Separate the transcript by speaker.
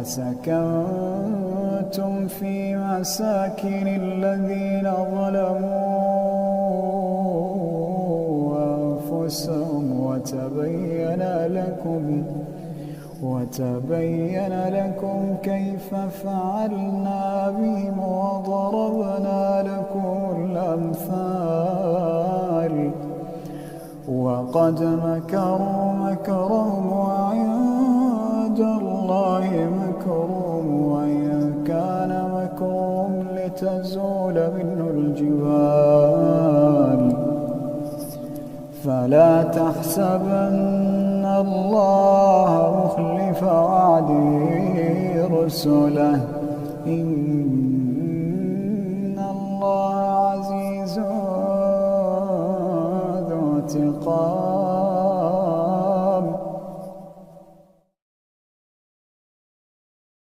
Speaker 1: وسكنتم في مساكن الذين ظلموا أنفسهم وتبين لكم كيف فعلنا بهم وضربنا لكم الأمثال وقد مكروا مكرهم وعند الله مكرهم وإن كان مكرهم لتزول منه الجبال فلا تحسبن الله مخلف وعده رسله إن